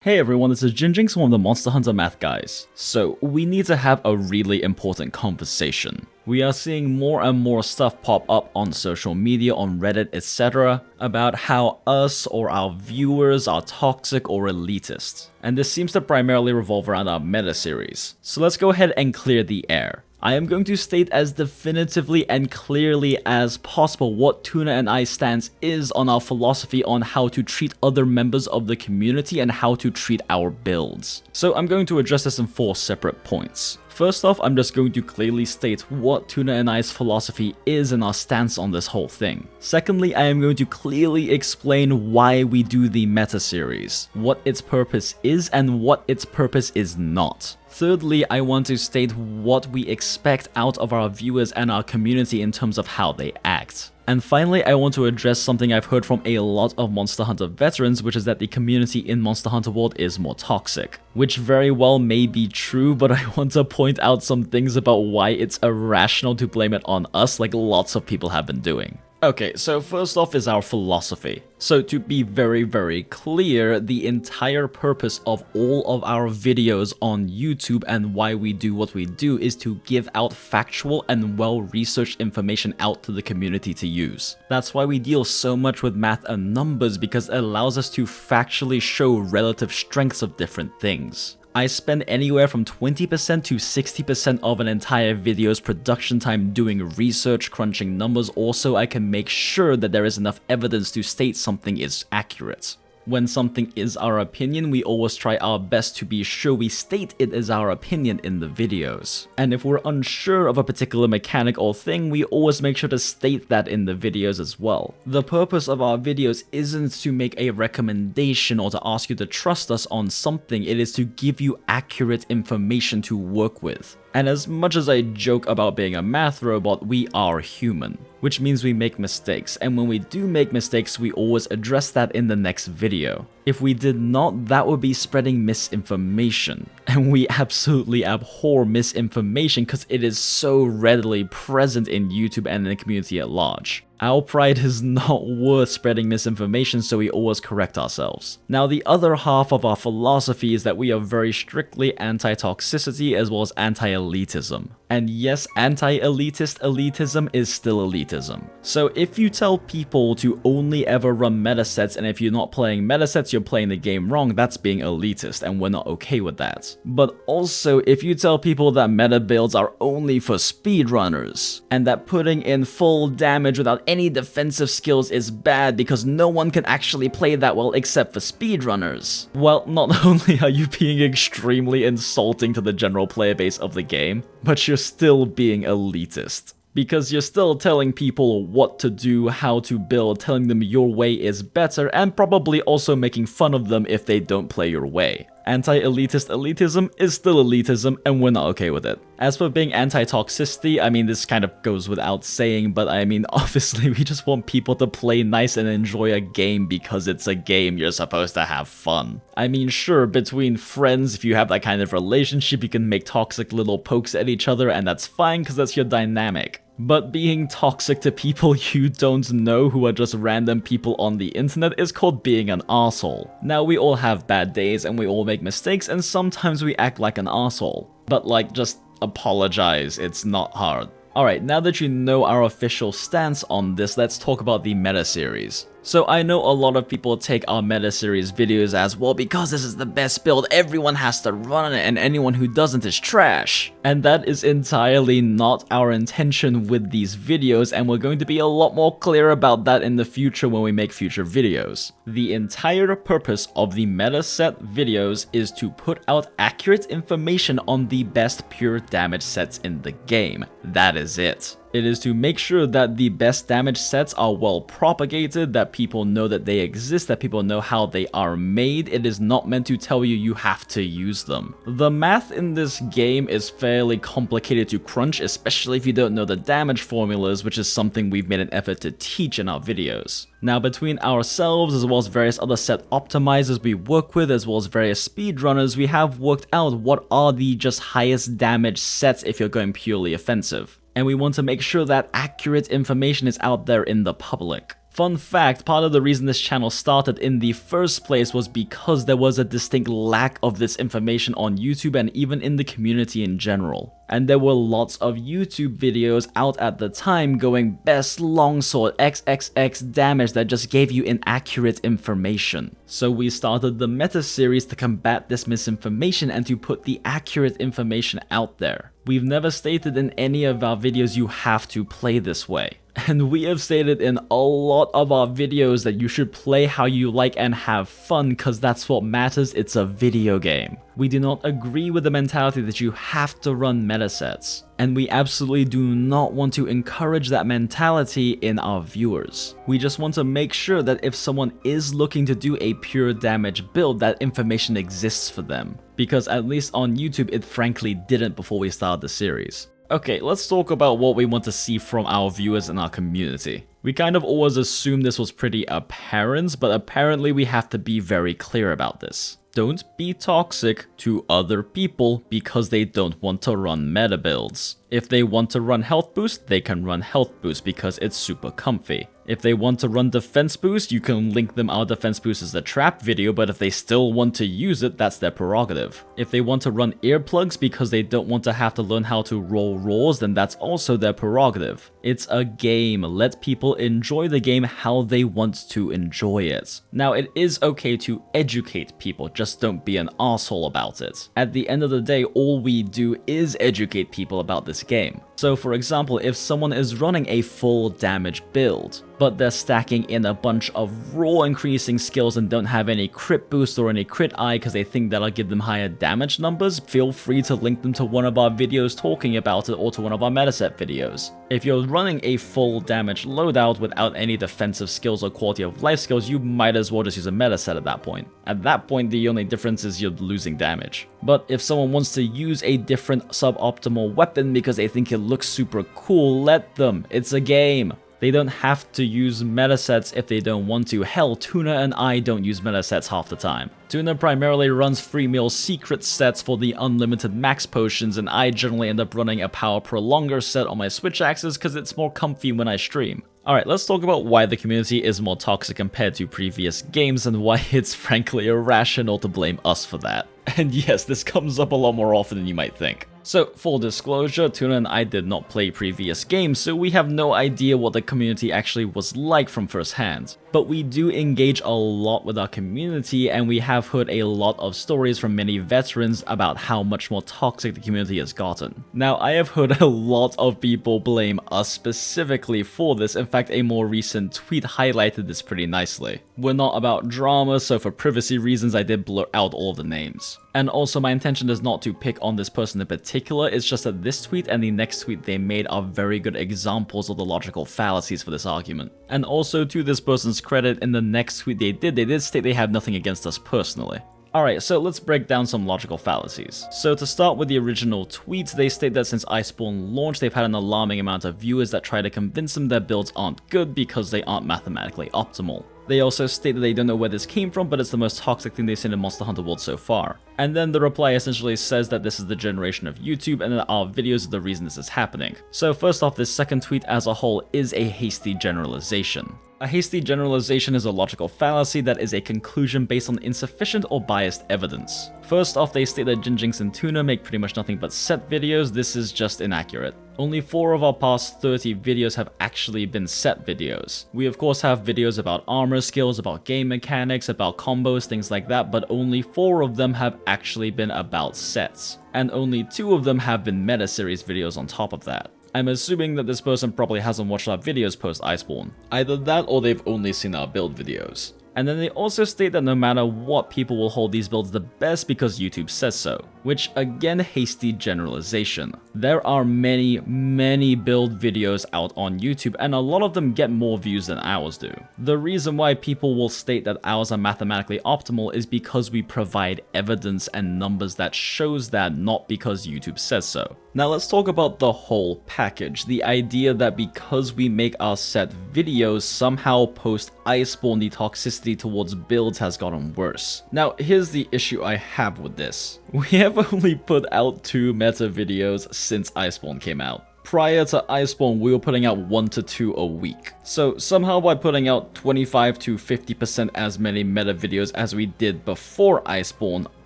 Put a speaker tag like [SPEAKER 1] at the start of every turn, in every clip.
[SPEAKER 1] Hey everyone, this is JinJinx, one of the Monster Hunter math guys. So, we need to have a really important conversation. We are seeing more and more stuff pop up on social media, on Reddit, etc. about how us or our viewers are toxic or elitist. And this seems to primarily revolve around our meta series. So let's go ahead and clear the air. I am going to state as definitively and clearly as possible what Tuna and I's stance is on our philosophy on how to treat other members of the community and how to treat our builds. So I'm going to address this in 4 separate points. First off, I'm just going to clearly state what Tuna and I's philosophy is and our stance on this whole thing. Secondly, I am going to clearly explain why we do the meta series, what its purpose is and what its purpose is not. Thirdly, I want to state what we expect out of our viewers and our community in terms of how they act. And finally, I want to address something I've heard from a lot of Monster Hunter veterans, which is that the community in Monster Hunter World is more toxic. Which very well may be true, but I want to point out some things about why it's irrational to blame it on us like lots of people have been doing. Okay, so first off is our philosophy. So to be very clear, the entire purpose of all of our videos on YouTube and why we do what we do is to give out factual and well-researched information out to the community to use. That's why we deal so much with math and numbers, because it allows us to factually show relative strengths of different things. I spend anywhere from 20% to 60% of an entire video's production time doing research, crunching numbers, also I can make sure that there is enough evidence to state something is accurate. When something is our opinion, we always try our best to be sure we state it is our opinion in the videos. And if we're unsure of a particular mechanic or thing, we always make sure to state that in the videos as well. The purpose of our videos isn't to make a recommendation or to ask you to trust us on something, it is to give you accurate information to work with. And as much as I joke about being a math robot, we are human, which means we make mistakes, and when we do make mistakes, we always address that in the next video. If we did not, that would be spreading misinformation, and we absolutely abhor misinformation because it is so readily present in YouTube and in the community at large. Our pride is not worth spreading misinformation, so we always correct ourselves. Now, the other half of our philosophy is that we are very strictly anti-toxicity as well as anti-elitism. And yes, anti-elitist elitism is still elitism. So if you tell people to only ever run meta sets, and if you're not playing meta sets, you're playing the game wrong, that's being elitist, and we're not okay with that. But also, if you tell people that meta builds are only for speedrunners, and that putting in full damage without any defensive skills is bad because no one can actually play that well except for speedrunners, well, not only are you being extremely insulting to the general player base of the game, but you're still being elitist. Because you're still telling people what to do, how to build, telling them your way is better, and probably also making fun of them if they don't play your way. Anti-elitist elitism is still elitism, and we're not okay with it. As for being anti-toxicity, I mean, this kind of goes without saying, but I mean, obviously we just want people to play nice and enjoy a game because it's a game, you're supposed to have fun. I mean, sure, between friends, if you have that kind of relationship, you can make toxic little pokes at each other, and that's fine because that's your dynamic. But being toxic to people you don't know who are just random people on the internet is called being an arsehole. Now, we all have bad days and we all make mistakes, and sometimes we act like an arsehole. But like, just apologize, it's not hard. Alright, now that you know our official stance on this, let's talk about the meta series. So I know a lot of people take our meta series videos as, well, because this is the best build, everyone has to run it and anyone who doesn't is trash. And that is entirely not our intention with these videos, and we're going to be a lot more clear about that in the future when we make future videos. The entire purpose of the meta set videos is to put out accurate information on the best pure damage sets in the game. That is it. It is to make sure that the best damage sets are well propagated, that people know that they exist, that people know how they are made. It is not meant to tell you you have to use them. The math in this game is fairly complicated to crunch, especially if you don't know the damage formulas, which is something we've made an effort to teach in our videos. Now, between ourselves, as well as various other set optimizers we work with, as well as various speedrunners, we have worked out what are the just highest damage sets if you're going purely offensive. And we want to make sure that accurate information is out there in the public. Fun fact, part of the reason this channel started in the first place was because there was a distinct lack of this information on YouTube and even in the community in general. And there were lots of YouTube videos out at the time going best longsword XXX damage that just gave you inaccurate information. So we started the meta series to combat this misinformation and to put the accurate information out there. We've never stated in any of our videos you have to play this way. And we have stated in a lot of our videos that you should play how you like and have fun, cause that's what matters, it's a video game. We do not agree with the mentality that you have to run meta sets. And we absolutely do not want to encourage that mentality in our viewers. We just want to make sure that if someone is looking to do a pure damage build, that information exists for them. Because at least on YouTube, it frankly didn't before we started the series. Okay, let's talk about what we want to see from our viewers and our community. We kind of always assumed this was pretty apparent, but apparently we have to be very clear about this. Don't be toxic to other people because they don't want to run meta builds. If they want to run health boost, they can run health boost because it's super comfy. If they want to run defense boost, you can link them our defense boost as a trap video, but if they still want to use it, that's their prerogative. If they want to run earplugs because they don't want to have to learn how to roll roars, then that's also their prerogative. It's a game. Let people enjoy the game how they want to enjoy it. Now, it is okay to educate people, just don't be an asshole about it. At the end of the day, all we do is educate people about this game. So for example, if someone is running a full damage build, but they're stacking in a bunch of raw increasing skills and don't have any crit boost or any crit eye because they think that'll give them higher damage numbers, feel free to link them to one of our videos talking about it or to one of our metaset videos. If you're running a full damage loadout without any defensive skills or quality of life skills, you might as well just use a metaset at that point. At that point, the only difference is you're losing damage. But if someone wants to use a different suboptimal weapon because they think it looks super cool, let them. It's a game. They don't have to use metasets if they don't want to. Hell, Tuna and I don't use metasets half the time. Tuna primarily runs free meal secret sets for the unlimited max potions, and I generally end up running a power prolonger set on my switch axes because it's more comfy when I stream. Alright, let's talk about why the community is more toxic compared to previous games and why it's frankly irrational to blame us for that. And yes, this comes up a lot more often than you might think. So, full disclosure, Tuna and I did not play previous games, so we have no idea what the community actually was like from first hand. But we do engage a lot with our community, and we have heard a lot of stories from many veterans about how much more toxic the community has gotten. Now, I have heard a lot of people blame us specifically for this. In fact, a more recent tweet highlighted this pretty nicely. We're not about drama, so for privacy reasons, I did blur out all of the names. And also, my intention is not to pick on this person in particular, it's just that this tweet and the next tweet they made are very good examples of the logical fallacies for this argument. And also, to this person's credit, in the next tweet they did state they have nothing against us personally. Alright, so let's break down some logical fallacies. So to start with the original tweet, they state that since Iceborne launched, they've had an alarming amount of viewers that try to convince them their builds aren't good because they aren't mathematically optimal. They also state that they don't know where this came from, but it's the most toxic thing they've seen in Monster Hunter World so far. And then the reply essentially says that this is the generation of YouTube and that our videos are the reason this is happening. So first off, this second tweet as a whole is a hasty generalization. A hasty generalization is a logical fallacy that is a conclusion based on insufficient or biased evidence. First off, they state that JinJinx and Tuna make pretty much nothing but set videos. This is just inaccurate. Only 4 of our past 30 videos have actually been set videos. We of course have videos about armor skills, about game mechanics, about combos, things like that, but only 4 of them have actually been about sets. And only 2 of them have been meta series videos on top of that. I'm assuming that this person probably hasn't watched our videos post Iceborne. Either that or they've only seen our build videos. And then they also state that no matter what, people will hold these builds the best because YouTube says so. Which again, hasty generalization. There are many build videos out on YouTube and a lot of them get more views than ours do. The reason why people will state that ours are mathematically optimal is because we provide evidence and numbers that shows that, not because YouTube says so. Now let's talk about the whole package. The idea that because we make our set videos, somehow post Iceborne the toxicity towards builds has gotten worse. Now here's the issue I have with this. We have only put out 2 meta videos since Iceborne came out. Prior to Iceborne, we were putting out 1 to 2 a week. So somehow by putting out 25 to 50% as many meta videos as we did before Iceborne,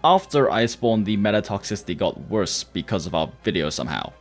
[SPEAKER 1] after Iceborne the meta toxicity got worse because of our videos somehow.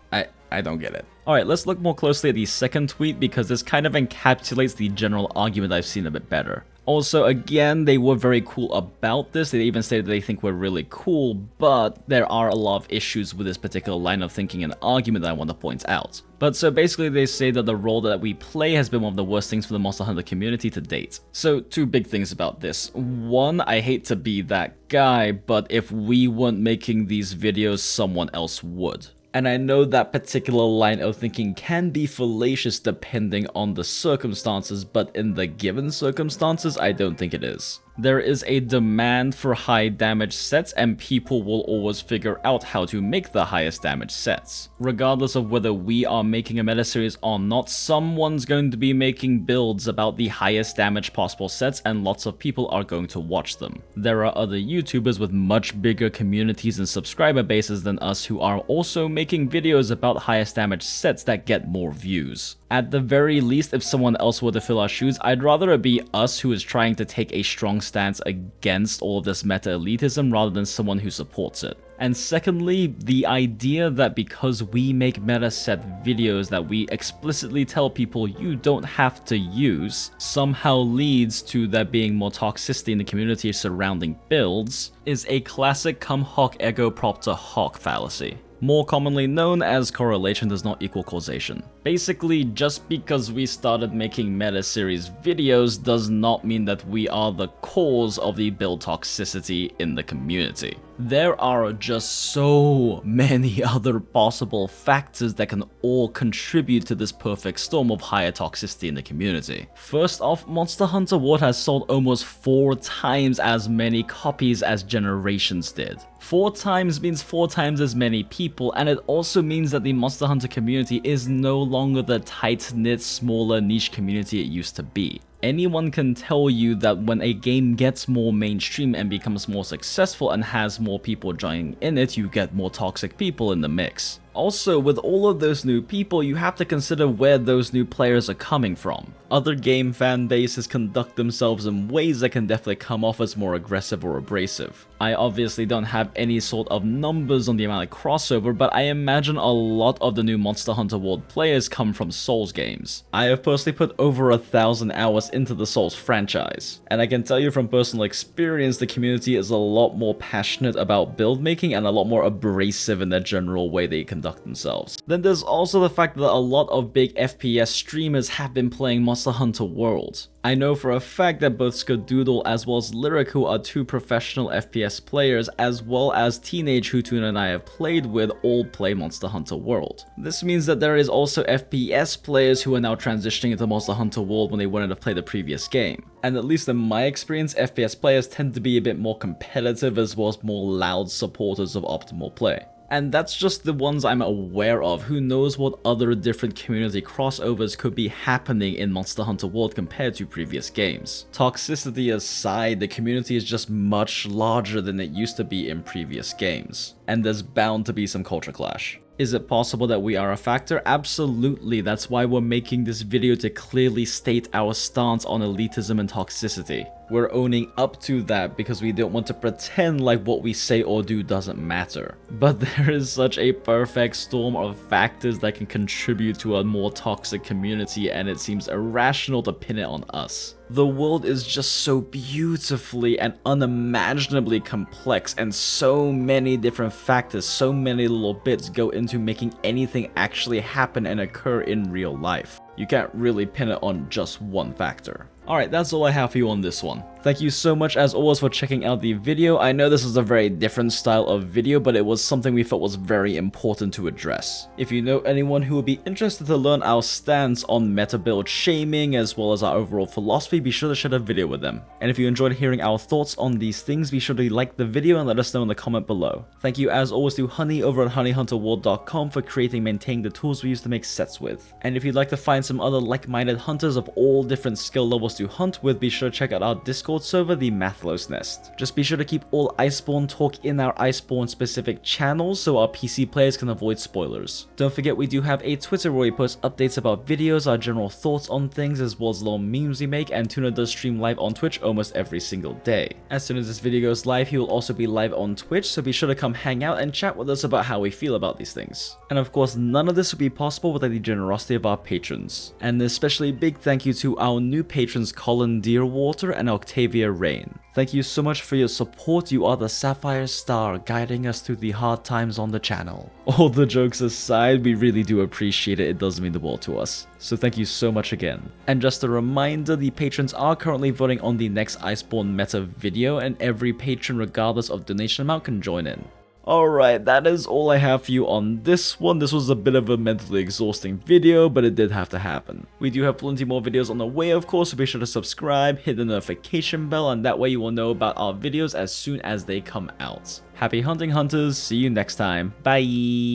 [SPEAKER 1] I don't get it. Alright, let's look more closely at the second tweet because this kind of encapsulates the general argument I've seen a bit better. Also, again, they were very cool about this. They even stated they think we're really cool, but there are a lot of issues with this particular line of thinking and argument that I want to point out. But so basically they say that the role that we play has been one of the worst things for the Monster Hunter community to date. So two big things about this. One, I hate to be that guy, but if we weren't making these videos, someone else would. And I know that particular line of thinking can be fallacious depending on the circumstances, but in the given circumstances, I don't think it is. There is a demand for high damage sets and people will always figure out how to make the highest damage sets. Regardless of whether we are making a meta series or not, someone's going to be making builds about the highest damage possible sets and lots of people are going to watch them. There are other YouTubers with much bigger communities and subscriber bases than us who are also making videos about highest damage sets that get more views. At the very least, if someone else were to fill our shoes, I'd rather it be us who is trying to take a strong stance against all of this meta elitism rather than someone who supports it. And secondly, the idea that because we make meta set videos that we explicitly tell people you don't have to use somehow leads to there being more toxicity in the community surrounding builds is a classic come hoc ego propter hoc fallacy. More commonly known as correlation does not equal causation. Basically, just because we started making meta series videos does not mean that we are the cause of the build toxicity in the community. There are just so many other possible factors that can all contribute to this perfect storm of higher toxicity in the community. First off, Monster Hunter World has sold almost 4 times as many copies as Generations did. 4 times means 4 times as many people, and it also means that the Monster Hunter community is no longer the tight-knit, smaller niche community it used to be. Anyone can tell you that when a game gets more mainstream and becomes more successful and has more people joining in it, you get more toxic people in the mix. Also, with all of those new people, you have to consider where those new players are coming from. Other game fan bases conduct themselves in ways that can definitely come off as more aggressive or abrasive. I obviously don't have any sort of numbers on the amount of crossover, but I imagine a lot of the new Monster Hunter World players come from Souls games. I have personally put over 1,000 hours into the Souls franchise, and I can tell you from personal experience the community is a lot more passionate about build making and a lot more abrasive in their general way they conduct themselves. Then there's also the fact that a lot of big FPS streamers have been playing Monster Hunter World. I know for a fact that both Skadoodle as well as Lyrical are 2 professional FPS players, as well as Teenage Hutun and I have played with all play Monster Hunter World. This means that there is also FPS players who are now transitioning into Monster Hunter World when they wanted to play the previous game. And at least in my experience, FPS players tend to be a bit more competitive as well as more loud supporters of optimal play. And that's just the ones I'm aware of. Who knows what other different community crossovers could be happening in Monster Hunter World compared to previous games. Toxicity aside, the community is just much larger than it used to be in previous games. And there's bound to be some culture clash. Is it possible that we are a factor? Absolutely, that's why we're making this video to clearly state our stance on elitism and toxicity. We're owning up to that because we don't want to pretend like what we say or do doesn't matter. But there is such a perfect storm of factors that can contribute to a more toxic community, and it seems irrational to pin it on us. The world is just so beautifully and unimaginably complex, and so many different factors, so many little bits go into making anything actually happen and occur in real life. You can't really pin it on just one factor. Alright, that's all I have for you on this one. Thank you so much as always for checking out the video. I know this is a very different style of video, but it was something we felt was very important to address. If you know anyone who would be interested to learn our stance on meta build shaming as well as our overall philosophy, be sure to share a video with them. And if you enjoyed hearing our thoughts on these things, be sure to like the video and let us know in the comment below. Thank you as always to Honey over at honeyhunterworld.com for creating and maintaining the tools we use to make sets with. And if you'd like to find some some other like-minded hunters of all different skill levels to hunt with, be sure to check out our Discord server, the Mathlos Nest. Just be sure to keep all Iceborne talk in our Iceborne specific channels so our PC players can avoid spoilers. Don't forget we do have a Twitter where we post updates about videos, our general thoughts on things, as well as little memes we make, and Tuna does stream live on Twitch almost every single day. As soon as this video goes live, he will also be live on Twitch, so be sure to come hang out and chat with us about how we feel about these things. And of course, none of this would be possible without the generosity of our patrons. And especially big thank you to our new patrons Colin Deerwater and Octavia Rain. Thank you so much for your support. You are the Sapphire Star guiding us through the hard times on the channel. All the jokes aside, we really do appreciate it. It does mean the world to us. So thank you so much again. And just a reminder, the patrons are currently voting on the next Iceborne meta video, and every patron, regardless of donation amount, can join in. Alright, that is all I have for you on this one. This was a bit of a mentally exhausting video, but it did have to happen. We do have plenty more videos on the way, of course, so be sure to subscribe, hit the notification bell, and that way you will know about our videos as soon as they come out. Happy hunting, hunters. See you next time. Bye!